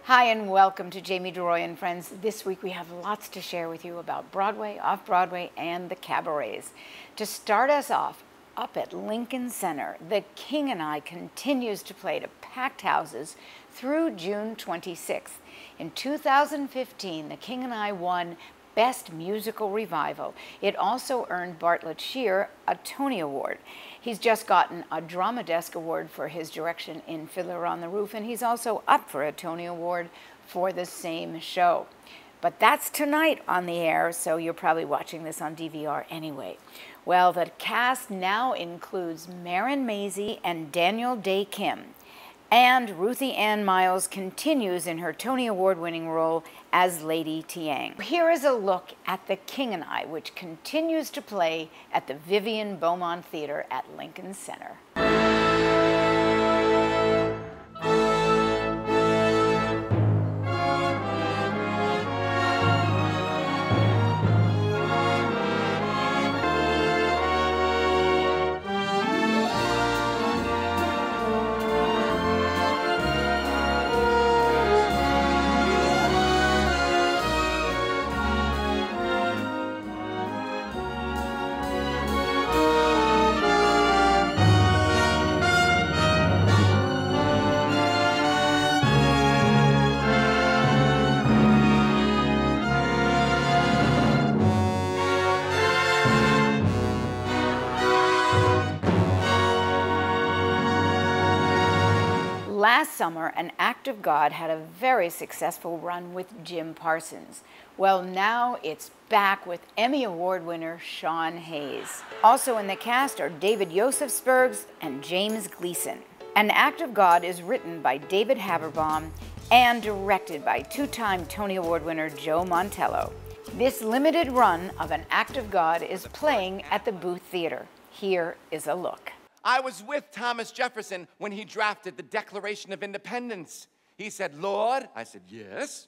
Hi and welcome to Jamie deRoy and Friends. This week we have lots to share with you about Broadway, Off Broadway, and the cabarets. To start us off, up at Lincoln Center, The King and I continues to play to packed houses through June 26th. In 2015, The King and I won Best Musical Revival. It also earned Bartlett Sher a Tony Award. He's just gotten a Drama Desk Award for his direction in Fiddler on the Roof, and he's also up for a Tony Award for the same show. But that's tonight on the air, so you're probably watching this on DVR anyway. Well, the cast now includes Marin Mazzie and Daniel Dae Kim. And Ruthie Ann Miles continues in her Tony Award-winning role as Lady Tiang. Here is a look at The King and I, which continues to play at the Vivian Beaumont Theater at Lincoln Center. Last summer, An Act of God had a very successful run with Jim Parsons. Well, now it's back with Emmy Award winner Sean Hayes. Also in the cast are David Josefsbergs and James Gleason. An Act of God is written by David Haberbaum and directed by two-time Tony Award winner Joe Mantello. This limited run of An Act of God is playing at the Booth Theater. Here is a look. I was with Thomas Jefferson when he drafted the Declaration of Independence. He said, "Lord," I said, "Yes."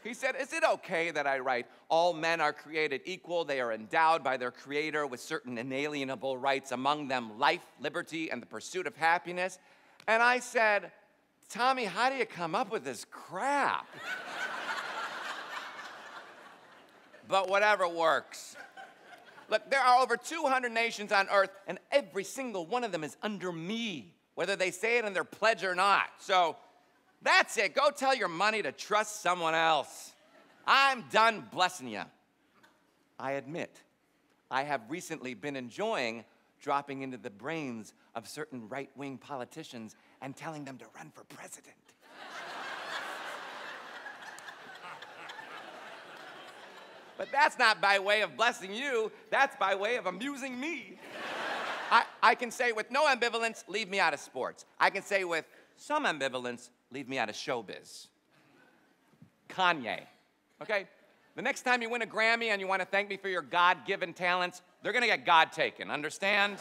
He said, "Is it okay that I write, all men are created equal, they are endowed by their creator with certain inalienable rights, among them life, liberty, and the pursuit of happiness?" And I said, "Tommy, how do you come up with this crap?" But whatever works. Look, there are over 200 nations on earth, and every single one of them is under me, whether they say it in their pledge or not. So that's it. Go tell your money to trust someone else. I'm done blessing you. I admit, I have recently been enjoying dropping into the brains of certain right-wing politicians and telling them to run for president. But that's not by way of blessing you, that's by way of amusing me. I can say with no ambivalence, leave me out of sports. I can say with some ambivalence, leave me out of showbiz. Kanye, okay? The next time you win a Grammy and you want to thank me for your God-given talents, they're gonna get God taken, understand?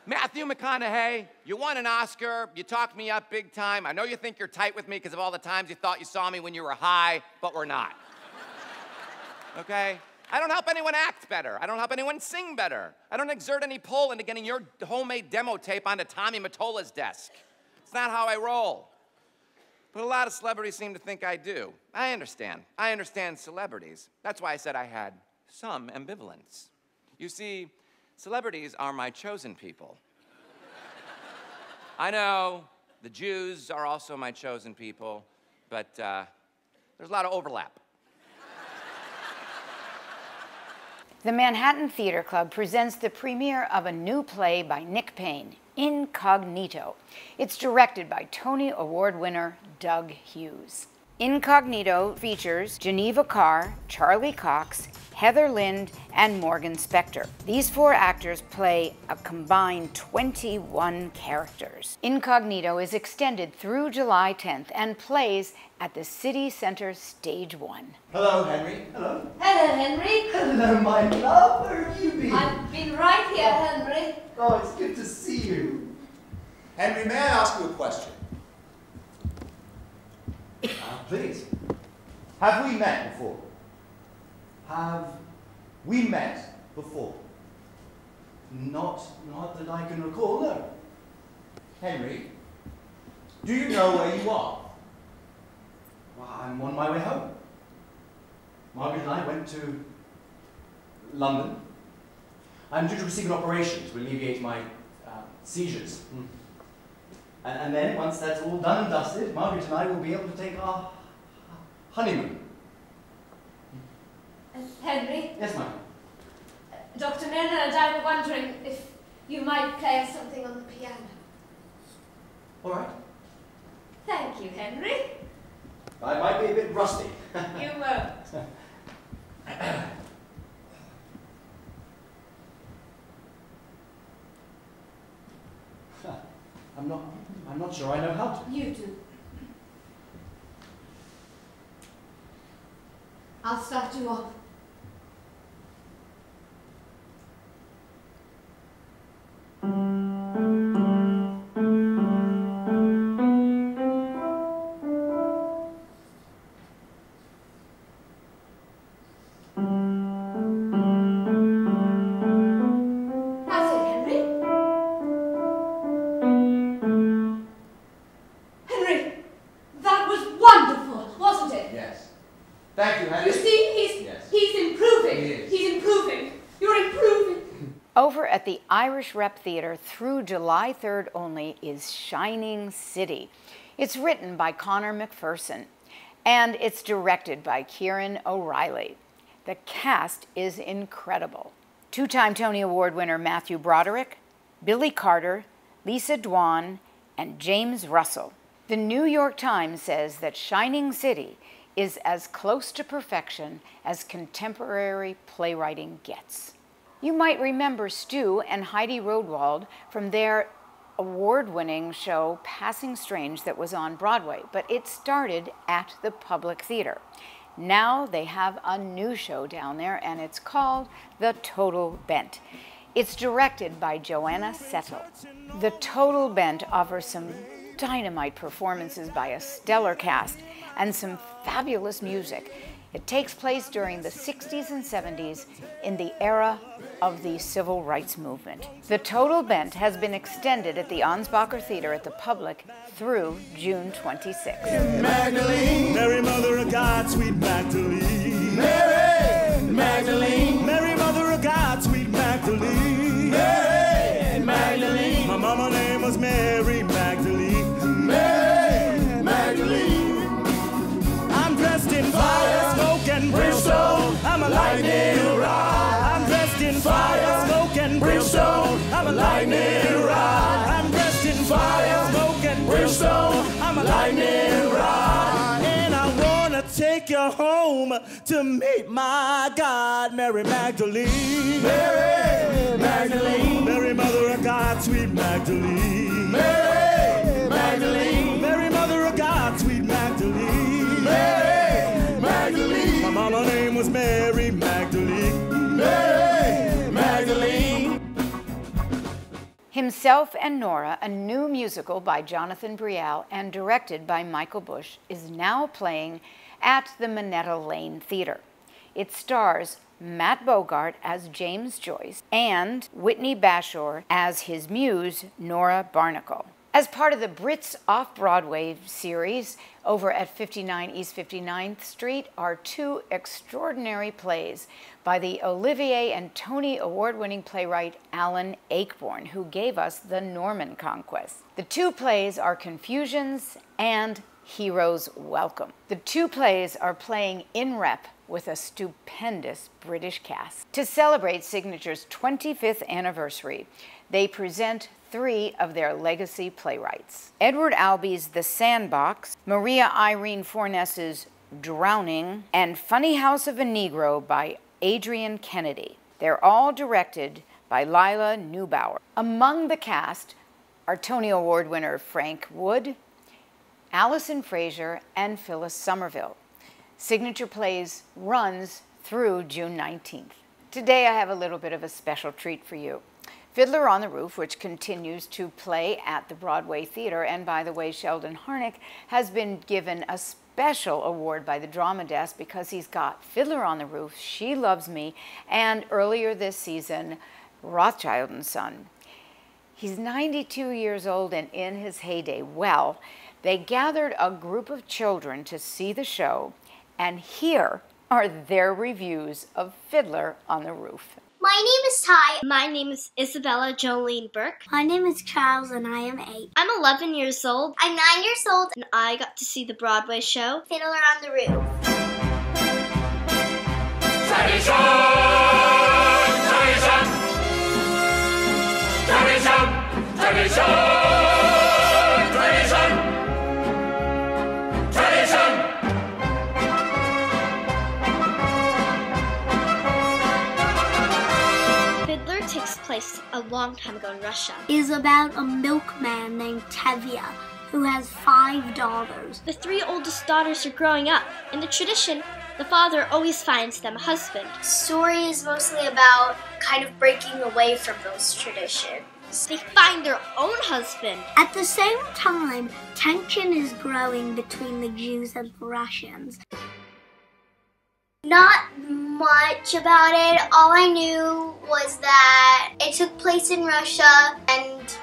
Matthew McConaughey, you won an Oscar, you talked me up big time. I know you think you're tight with me because of all the times you thought you saw me when you were high, but we're not. Okay? I don't help anyone act better. I don't help anyone sing better. I don't exert any pull into getting your homemade demo tape onto Tommy Mottola's desk. It's not how I roll. But a lot of celebrities seem to think I do. I understand. I understand celebrities. That's why I said I had some ambivalence. You see, celebrities are my chosen people. I know the Jews are also my chosen people, but there's a lot of overlap. The Manhattan Theater Club presents the premiere of a new play by Nick Payne, Incognito. It's directed by Tony Award winner Doug Hughes. Incognito features Geneva Carr, Charlie Cox, Heather Lind, and Morgan Spector. These four actors play a combined 21 characters. Incognito is extended through July 10th and plays at the City Center Stage 1. Hello, Henry. Hello. Hello, Henry. Hello, my love. Where have you been? I've been right here, Henry. Oh, it's good to see you. Henry, may I ask you a question? Please. Have we met before? Have we met before? Not that I can recall, no. Henry, Do you know where you are? Well, I'm on my way home. Margaret and I went to London. I'm due to receive an operation to alleviate my seizures. And then, once that's all done and dusted, Margaret and I will be able to take our honeymoon. Henry? Yes, ma'am. Dr. Miller and I were wondering if you might play us something on the piano. All right. Thank you, Henry. I might be a bit rusty. You won't. I'm not sure I know how to. You do. I'll start you off. Thank you, Henry. You see, he's improving. He is. He's improving. You're improving. Over at the Irish Rep Theatre through July 3rd only is Shining City. It's written by Conor McPherson and it's directed by Kieran O'Reilly. The cast is incredible. Two-time Tony Award winner Matthew Broderick, Billy Carter, Lisa Dwan, and James Russell. The New York Times says that Shining City is as close to perfection as contemporary playwriting gets. You might remember Stu and Heidi Rodewald from their award-winning show Passing Strange that was on Broadway, but it started at the Public Theater. Now they have a new show down there and it's called The Total Bent. It's directed by Joanna Settle. The Total Bent offers some dynamite performances by a stellar cast and some fabulous music. It takes place during the 60s and 70s in the era of the civil rights movement. The Total Bent has been extended at the Ansbacher Theater at the Public through June 26th. Magdalene, Mary Mother of God, sweet Magdalene. Mary Magdalene, Mary Mother of God, sweet Magdalene. Mary Magdalene, my mama name was Mary Magdalene. Mary Magdalene. I'm dressed in fire, smoke, and brimstone. I'm a lightning rod. I'm dressed in fire, smoke, and brimstone. I'm a lightning rod. I'm dressed in fire, smoke, and brimstone. I'm a lightning rod. And I wanna take you home to meet my God, Mary Magdalene. Mary Magdalene, Mary Mother of God, sweet Magdalene. Mary Magdalene, Mary Mother of God, sweet Magdalene. Mary Magdalene, my mama's name was Mary Magdalene. Mary Magdalene. Himself and Nora, a new musical by Jonathan Brielle and directed by Michael Bush, is now playing at the Minetta Lane Theater. It stars Matt Bogart as James Joyce and Whitney Bashor as his muse, Nora Barnacle. As part of the Brits Off Broadway series, over at 59 East 59th Street are two extraordinary plays by the Olivier and Tony Award-winning playwright Alan Ayckbourn, who gave us The Norman Conquest. The two plays are Confusions and Heroes Welcome. The two plays are playing in rep with a stupendous British cast. To celebrate Signature's 25th anniversary, they present three of their legacy playwrights. Edward Albee's The Sandbox, Maria Irene Fornes's Drowning, and Funny House of a Negro by Adrian Kennedy. They're all directed by Lila Neubauer. Among the cast are Tony Award winner Frank Wood, Allison Fraser, and Phyllis Somerville. Signature Plays runs through June 19th. Today I have a little bit of a special treat for you. Fiddler on the Roof, which continues to play at the Broadway Theater, and by the way, Sheldon Harnick has been given a special award by the Drama Desk because he's got Fiddler on the Roof, She Loves Me, and earlier this season, Rothschild and Son. He's 92 years old and in his heyday. Well, They gathered a group of children to see the show, and here are their reviews of Fiddler on the Roof. My name is Ty. My name is Isabella Jolene Burke. My name is Charles and I am 8. I'm 11 years old. I'm 9 years old. And I got to see the Broadway show, Fiddler on the Roof. Tradition! Tradition! Tradition! Tradition! Tradition! Tradition! Fiddler takes place a long time ago in Russia. It is about a milkman named Tevye who has 5 daughters. The 3 oldest daughters are growing up. In the tradition, the father always finds them a husband. The story is mostly about kind of breaking away from those traditions. They find their own husband. At the same time, tension is growing between the Jews and the Russians. Not much about it. All I knew was that it took place in Russia and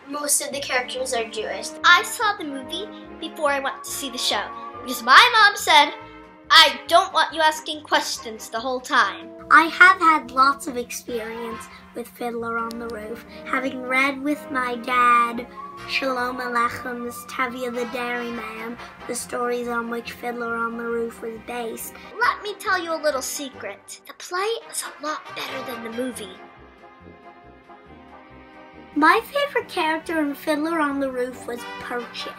most of the characters are Jewish. I saw the movie before I went to see the show because my mom said, I don't want you asking questions the whole time. I have had lots of experience with Fiddler on the Roof, having read with my dad Shalom Aleichem's Tevye the Dairyman, the stories on which Fiddler on the Roof was based. Let me tell you a little secret. The play is a lot better than the movie. My favorite character in Fiddler on the Roof was Perchik.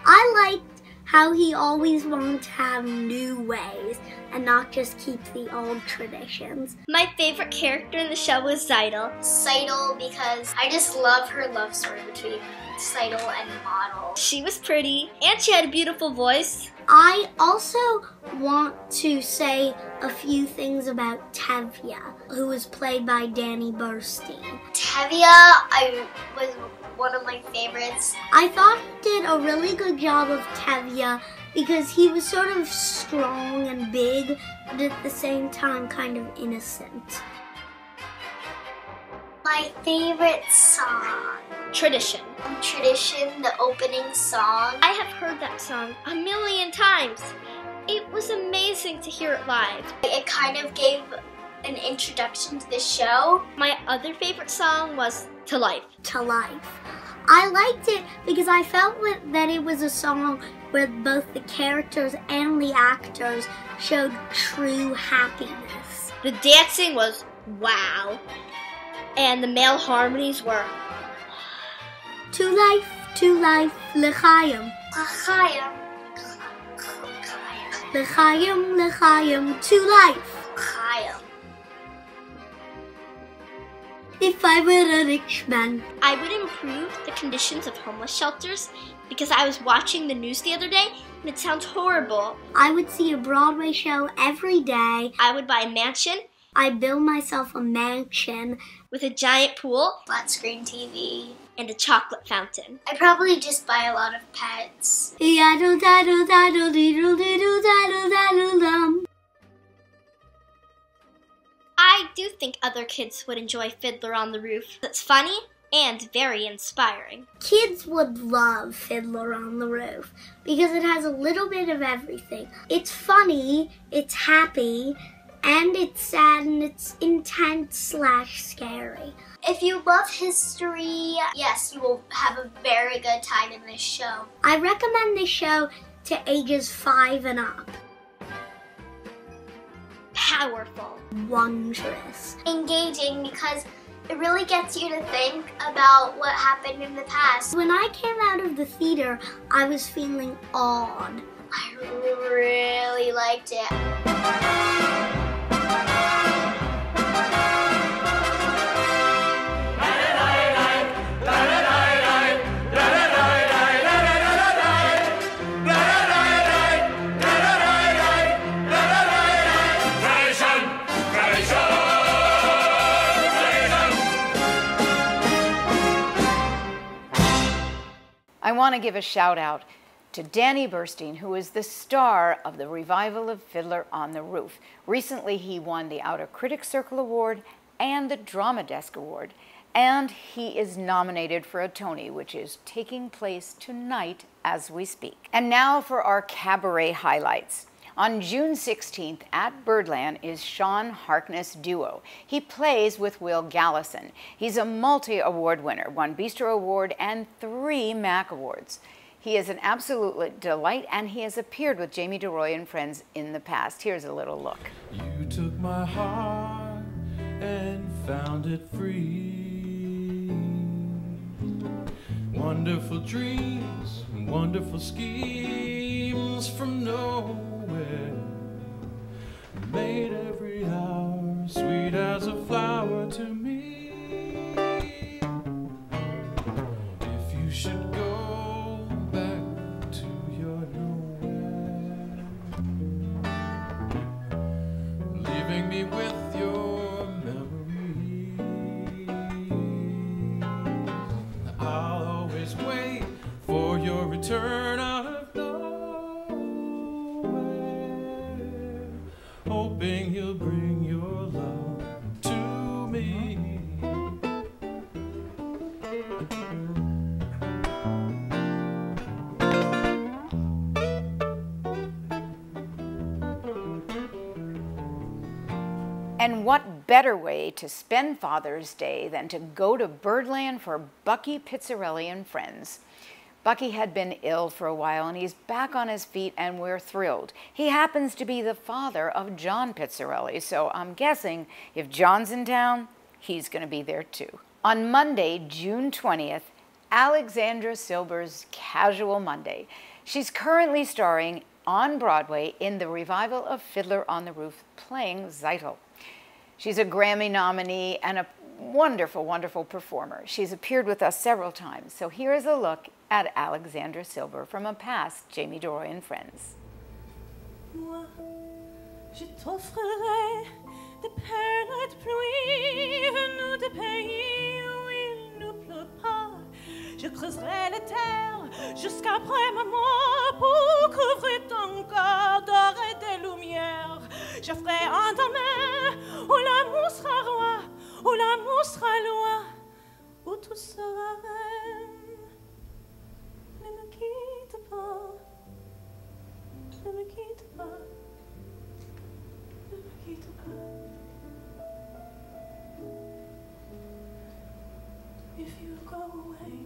I liked how he always wanted to have new ways and not just keep the old traditions. My favorite character in the show was Seidel. Seidel, because I just love her love story between Seidel and Model. She was pretty and she had a beautiful voice. I also want to say a few things about Tevye, who was played by Danny Burstein. Tevye was one of my favorites. I thought he did a really good job of Tevye because he was sort of strong and big, but at the same time kind of innocent. My favorite song. Tradition. Tradition, the opening song. I have heard that song a million times. It was amazing to hear it live. It kind of gave an introduction to the show. My other favorite song was To Life. To Life. I liked it because I felt that it was a song where both the characters and the actors showed true happiness. The dancing was wow. And the male harmonies were To life, l'chaim. L'chaim. L'chaim, l'chaim, to life. L'chaim. If I were a rich man, I would improve the conditions of homeless shelters because I was watching the news the other day and it sounds horrible. I would see a Broadway show every day. I would buy a mansion. I'd build myself a mansion with a giant pool, flat screen TV, and a chocolate fountain. I'd probably just buy a lot of pets. I do think other kids would enjoy Fiddler on the Roof. It's funny and very inspiring. Kids would love Fiddler on the Roof because it has a little bit of everything. It's funny, it's happy, and it's sad, and it's intense/scary. If you love history, yes, you will have a very good time in this show. I recommend this show to ages 5 and up. Powerful. Wondrous. Engaging because it really gets you to think about what happened in the past. When I came out of the theater, I was feeling awed. I really liked it. I want to give a shout out to Danny Burstein, who is the star of the revival of Fiddler on the Roof. Recently, he won the Outer Critics Circle Award and the Drama Desk Award. and he is nominated for a Tony, which is taking place tonight as we speak. And now for our cabaret highlights. On June 16th at Birdland is Sean Harkness Duo. He plays with Will Gallison. He's a multi-award winner, won Bistro Award and 3 MAC Awards. He is an absolute delight, and he has appeared with Jamie deRoy and friends in the past. Here's a little look. You took my heart and found it free. Wonderful dreams, wonderful schemes from nowhere. Made every hour sweet as a flower to me. If you should go back to your nowhere, leaving me with your memories, I'll always wait for your return out of nowhere, hoping you'll bring your love to me. And what better way to spend Father's Day than to go to Birdland for Bucky Pizzarelli and friends. Bucky had been ill for a while, and he's back on his feet, and we're thrilled. He happens to be the father of John Pizzarelli, so I'm guessing if John's in town, he's going to be there too. On Monday, June 20th, Alexandra Silber's Casual Monday. She's currently starring on Broadway in the revival of Fiddler on the Roof, playing Zeitel. She's a Grammy nominee and a wonderful, wonderful performer. She's appeared with us several times. So here is a look at Alexandra Silber from a past Jamie deRoy and Friends. Moi, je t'offrirai des perles de pluie venues de pays où il ne pleut pas. Je creuserai la terre jusqu'après ma mort pour couvrir ton corps d'or et de lumière. Je ferai un domaine où l'amour sera roi, où l'amour sera loi, où tout sera reine. Ne me quitte pas, ne me quitte pas, ne me quitte pas. If you go away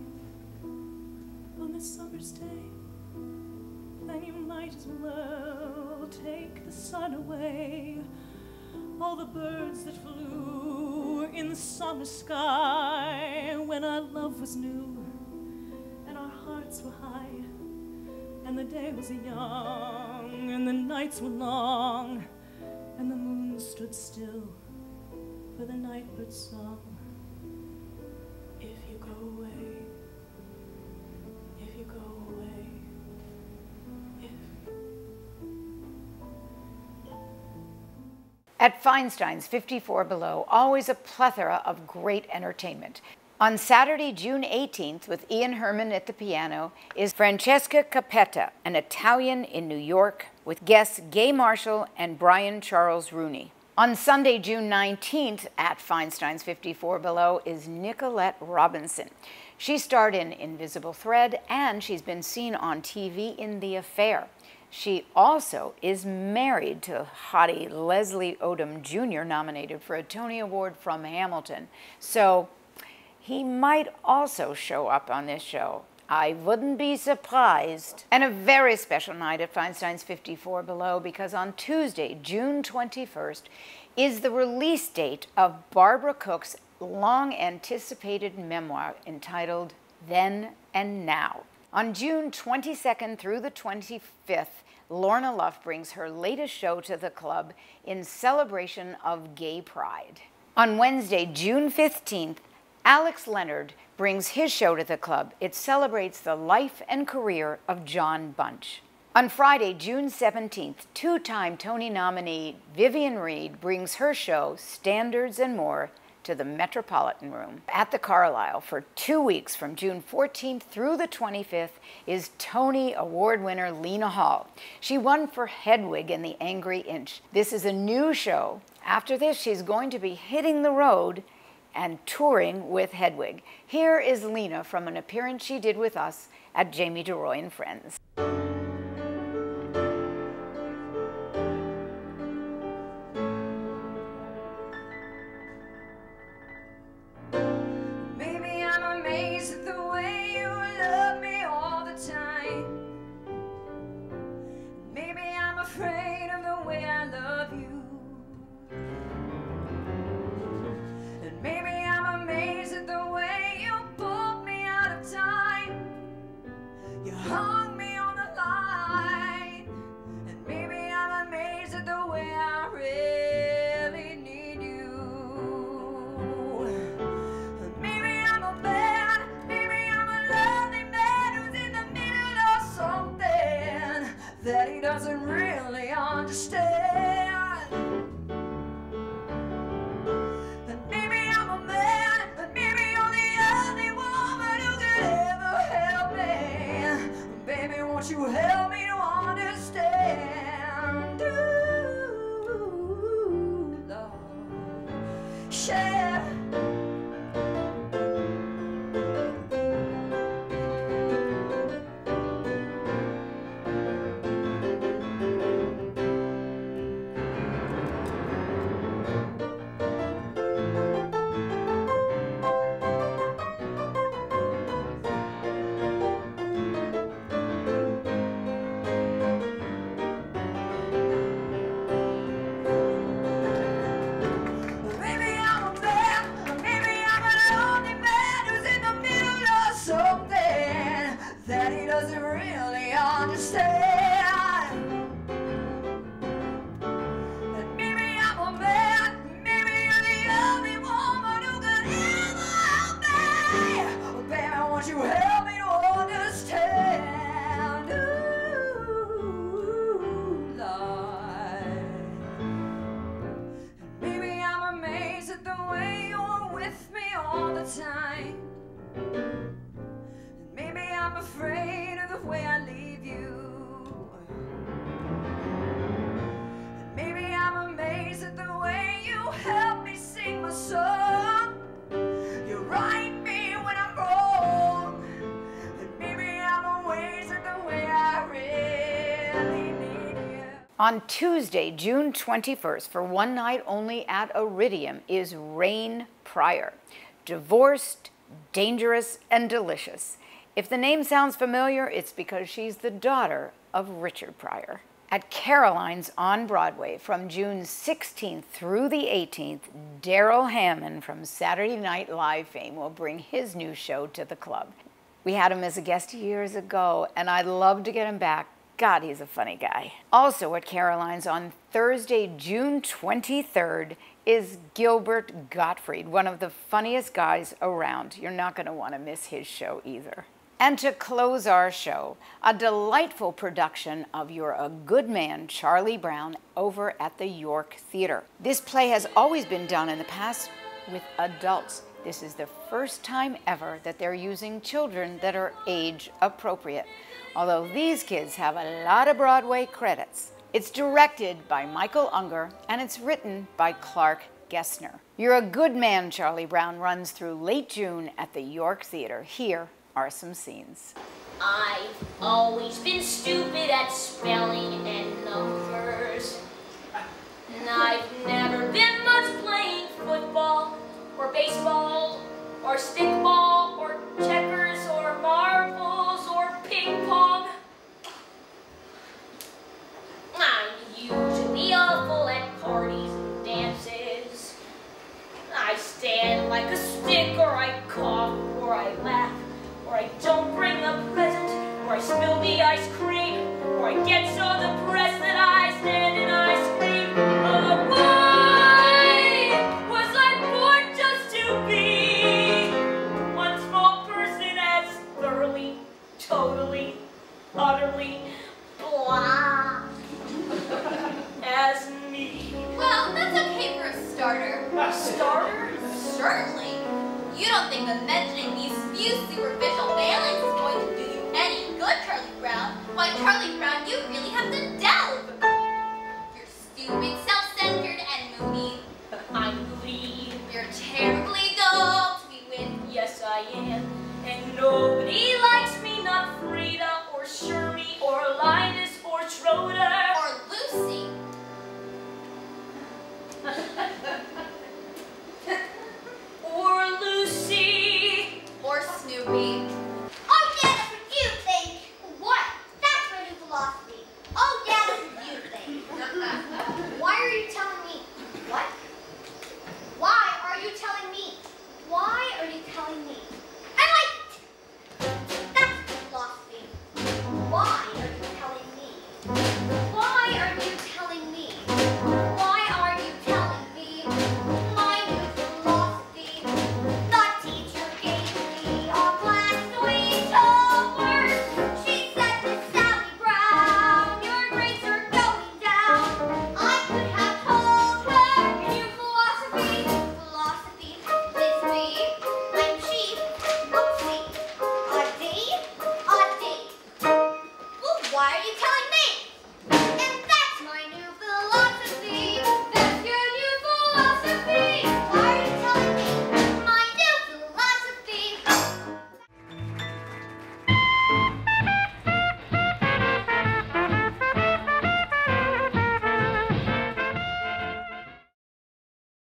on this summer's day, then you might as well take the sun away. All the birds that flew in the summer sky when our love was new and our hearts were high and the day was young and the nights were long and the moon stood still for the nightbird's song. If you go away, if you go away, At Feinstein's 54 Below, always a plethora of great entertainment. On Saturday, June 18th, with Ian Herman at the piano, is Francesca Capetta, an Italian in New York, with guests Gay Marshall and Brian Charles Rooney. On Sunday, June 19th, at Feinstein's 54 Below, is Nicolette Robinson. She starred in Invisible Thread, and she's been seen on TV in The Affair. She also is married to hottie Leslie Odom Jr., nominated for a Tony Award from Hamilton. So he might also show up on this show. I wouldn't be surprised. And a very special night at Feinstein's 54 Below, because on Tuesday, June 21st, is the release date of Barbara Cook's long-anticipated memoir entitled Then and Now. On June 22nd through the 25th, Lorna Luff brings her latest show to the club in celebration of Gay Pride. On Wednesday, June 15th, Alex Leonard brings his show to the club. It celebrates the life and career of John Bunch. On Friday, June 17th, two-time Tony nominee Vivian Reed brings her show, Standards and More, to the Metropolitan Room at the Carlisle for 2 weeks from June 14th through the 25th is Tony Award winner Lena Hall. She won for Hedwig in The Angry Inch. This is a new show. After this, she's going to be hitting the road and touring with Hedwig. Here is Lena from an appearance she did with us at Jamie deRoy and Friends. Maybe I'm amazed at the way you love me all the time. Maybe I'm afraid of the way I love you. And maybe I'm amazed at the way you pulled me out of time. You hung me on the line. And maybe I'm amazed at the way I really need you. And maybe I'm a man, maybe I'm a lonely man who's in the middle of something that he doesn't really understand. And maybe I'm a man, and maybe you're the only woman who could ever help me. Baby, won't you help me to understand? Ooh, Lord, share. Maybe I'm a man, maybe I'm an only man who's in the middle of something that he doesn't really understand. And maybe I'm a man, maybe you're the only woman who could ever help me. Oh, baby, won't you help me to understand? Ooh, Lord. Maybe I'm amazed at the way you're with me all the time. And maybe I'm afraid of the way I leave you. And maybe I'm amazed at the way you help me sing my song. You right me when I'm wrong. And maybe I'm amazed at the way I really need you. On Tuesday, June 21st, for one night only at Iridium, is Rain Pryor. Divorced, dangerous, and delicious. If the name sounds familiar, it's because she's the daughter of Richard Pryor. At Caroline's on Broadway from June 16th through the 18th, Daryl Hammond from Saturday Night Live fame will bring his new show to the club. We had him as a guest years ago, and I'd love to get him back. God, he's a funny guy. Also at Caroline's on Thursday, June 23rd, is Gilbert Gottfried, one of the funniest guys around. You're not going to want to miss his show either. And to close our show, a delightful production of You're a Good Man, Charlie Brown, over at the York Theater. This play has always been done in the past with adults. This is the first time ever that they're using children that are age appropriate, although these kids have a lot of Broadway credits. It's directed by Michael Unger, and it's written by Clark Gessner. You're a Good Man, Charlie Brown runs through late June at the York Theater. Here are some scenes. I've always been stupid at spelling and numbers. And I've never been much playing football, or baseball, or stickball, or checkers, or marbles, or ping pong. I'm usually awful at parties and dances. I stand like a stick, or I cough, or I laugh, or I don't bring a present, or I spill the ice cream, or I get so depressed that I stand and I scream. Oh, why was I born just to be one small person as thoroughly, totally, utterly blah as me? Well, that's okay for a starter. A starter? Certainly. You don't think that mentioning these few superficial failings is going to do you any good, Charlie Brown? Why, Charlie Brown, you really have to delve. You're stupid, self-centered, and moody. I'm moody. You're terribly dull. Nobody likes me, not Frida or Shermie or Linus or Schroeder.